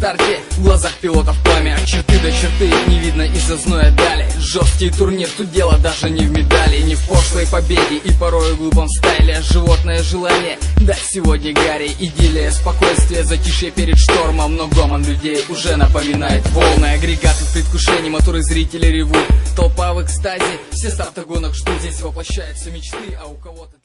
старте, в глазах пилотов пламя. Черты до черты не видно из-за зноя дали. Жесткий турнир, тут дело даже не в медали, не в пошлой победе и порой в глупом стайле. Животное желание дать сегодня Гарри. Идиллия, спокойствие, затишье перед штормом. Но гомон людей уже напоминает волны. Агрегаты в предвкушении, моторы зрители ревут. Толпа в экстазе, все старта гонок ждут. Здесь воплощаются мечты, а у кого-то...